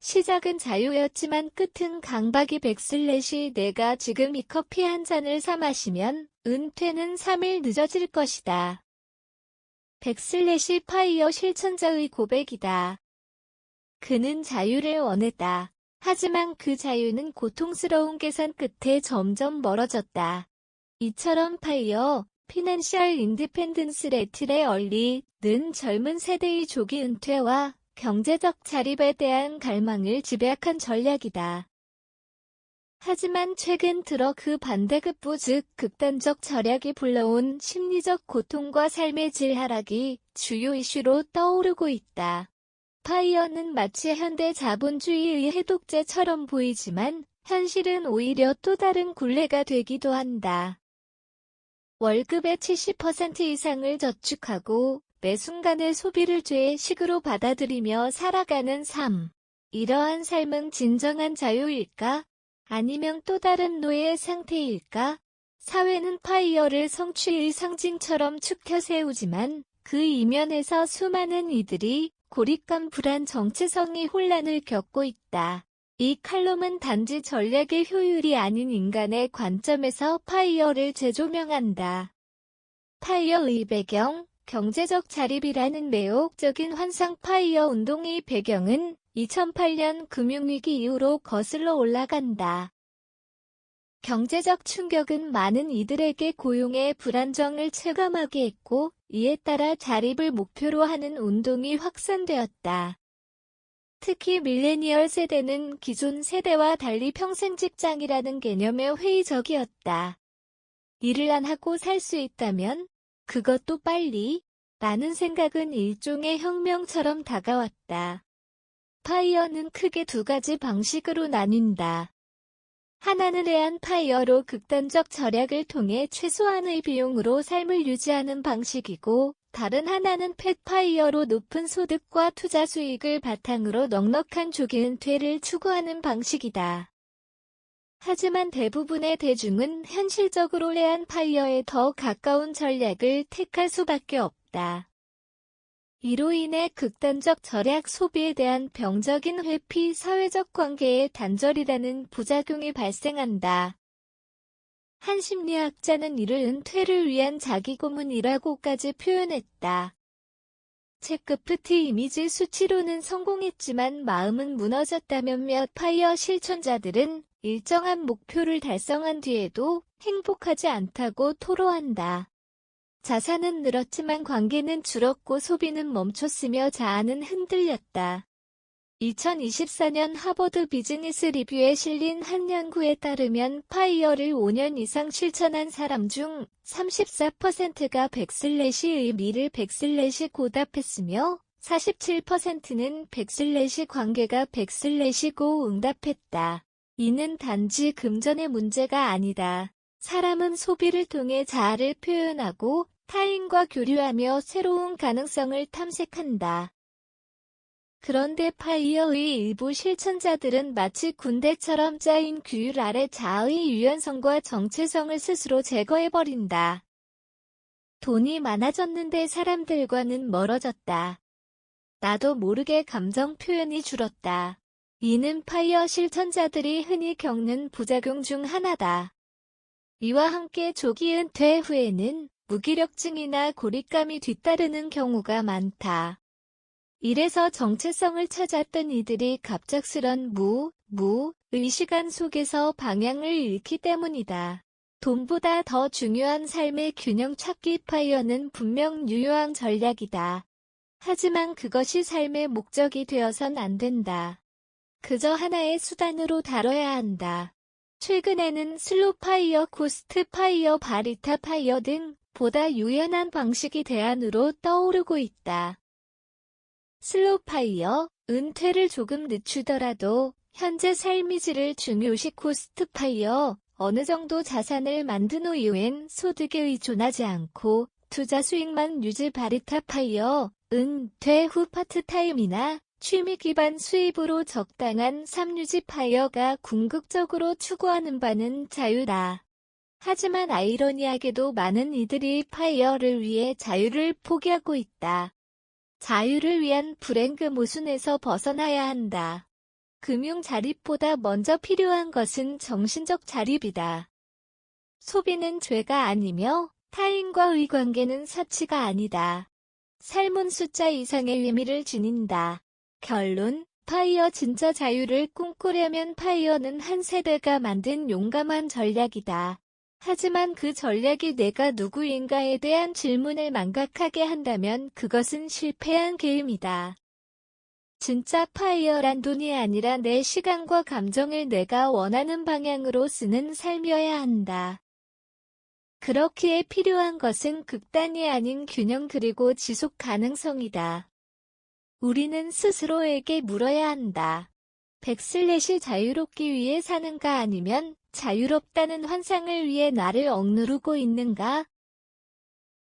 시작은 자유였지만 끝은 강박이 백슬래시 내가 지금 이 커피 한 잔을 사 마시면 은퇴는 3일 늦어질 것이다. 백슬래시 파이어 실천자의 고백이다. 그는 자유를 원했다. 하지만 그 자유는 고통스러운 계산 끝에 점점 멀어졌다. 이처럼 파이어, 피낸셜 인디펜던스 레틀의 얼리는 젊은 세대의 조기 은퇴와 경제적 자립에 대한 갈망을 집약한 전략이다. 하지만 최근 들어 그 반대급부 즉 극단적 절약이 불러온 심리적 고통과 삶의 질 하락이 주요 이슈로 떠오르고 있다. 파이어는 마치 현대 자본주의의 해독제처럼 보이지만 현실은 오히려 또 다른 굴레가 되기도 한다. 월급의 70% 이상을 저축하고 매 순간의 소비를 죄식으로 받아들이며 살아가는 삶. 이러한 삶은 진정한 자유일까? 아니면 또 다른 노예의 상태일까? 사회는 파이어를 성취의 상징처럼 축혀 세우지만 그 이면에서 수많은 이들이 고립감 불안 정체성이 혼란을 겪고 있다. 이 칼럼은 단지 전략의 효율이 아닌 인간의 관점에서 파이어를 재조명한다. 파이어의 배경, 경제적 자립이라는 매혹적인 환상 파이어 운동의 배경은 2008년 금융위기 이후로 거슬러 올라간다. 경제적 충격은 많은 이들에게 고용의 불안정을 체감하게 했고 이에 따라 자립을 목표로 하는 운동이 확산되었다. 특히 밀레니얼 세대는 기존 세대와 달리 평생 직장이라는 개념에 회의적이었다. 일을 안 하고 살 수 있다면 그것도 빨리 라는 생각은 일종의 혁명처럼 다가왔다. 파이어는 크게 두 가지 방식으로 나뉜다. 하나는 해안 파이어로 극단적 절약을 통해 최소한의 비용으로 삶을 유지하는 방식이고 다른 하나는 펫 파이어로 높은 소득과 투자 수익을 바탕으로 넉넉한 조기 은퇴를 추구하는 방식이다. 하지만 대부분의 대중은 현실적으로 해안 파이어에 더 가까운 전략을 택할 수밖에 없다. 이로 인해 극단적 절약 소비에 대한 병적인 회피 사회적 관계의 단절이라는 부작용이 발생한다. 한 심리학자는 이를 은퇴를 위한 자기 고문이라고까지 표현했다. 체크프트 이미지 수치로는 성공했지만 마음은 무너졌다. 몇몇 파이어 실천자들은 일정한 목표를 달성한 뒤에도 행복하지 않다고 토로한다. 자산은 늘었지만 관계는 줄었고 소비는 멈췄으며 자아는 흔들렸다. 2024년 하버드 비즈니스 리뷰에 실린 한 연구에 따르면 파이어를 5년 이상 실천한 사람 중 34%가 백슬래시의 미를 백슬래시 고답했으며 47%는 백슬래시 관계가 백슬래시고 응답했다. 이는 단지 금전의 문제가 아니다. 사람은 소비를 통해 자아를 표현하고 타인과 교류하며 새로운 가능성을 탐색한다. 그런데 파이어의 일부 실천자들은 마치 군대처럼 짜인 규율 아래 자아의 유연성과 정체성을 스스로 제거해버린다. 돈이 많아졌는데 사람들과는 멀어졌다. 나도 모르게 감정 표현이 줄었다. 이는 파이어 실천자들이 흔히 겪는 부작용 중 하나다. 이와 함께 조기 은퇴 후에는 무기력증이나 고립감이 뒤따르는 경우가 많다. 이래서 정체성을 찾았던 이들이 갑작스런 무의 시간 속에서 방향을 잃기 때문이다. 돈보다 더 중요한 삶의 균형 찾기 파이어는 분명 유효한 전략이다. 하지만 그것이 삶의 목적이 되어선 안 된다. 그저 하나의 수단으로 다뤄야 한다. 최근에는 슬로 파이어, 코스트 파이어, 바리타 파이어 등 보다 유연한 방식이 대안으로 떠오르고 있다. 슬로 파이어, 은퇴를 조금 늦추더라도 현재 삶의 질을 중요시 코스트 파이어, 어느 정도 자산을 만든 이후엔 소득에 의존하지 않고 투자 수익만 유지 바리타 파이어, 은퇴 후 파트타임이나 취미 기반 수입으로 적당한 삶 유지 파이어가 궁극적으로 추구하는 바는 자유다. 하지만 아이러니하게도 많은 이들이 파이어를 위해 자유를 포기하고 있다. 자유를 위한 불행그 모순에서 벗어나야 한다. 금융 자립보다 먼저 필요한 것은 정신적 자립이다. 소비는 죄가 아니며 타인과의 관계는 사치가 아니다. 삶은 숫자 이상의 의미를 지닌다. 결론, 파이어 진짜 자유를 꿈꾸려면 파이어는 한 세대가 만든 용감한 전략이다. 하지만 그 전략이 내가 누구인가에 대한 질문을 망각하게 한다면 그것은 실패한 게임이다. 진짜 파이어란 돈이 아니라 내 시간과 감정을 내가 원하는 방향으로 쓰는 삶이어야 한다. 그렇기에 필요한 것은 극단이 아닌 균형 그리고 지속 가능성이다. 우리는 스스로에게 물어야 한다. 백슬랫이 자유롭기 위해 사는가 아니면 자유롭다는 환상을 위해 나를 억누르고 있는가?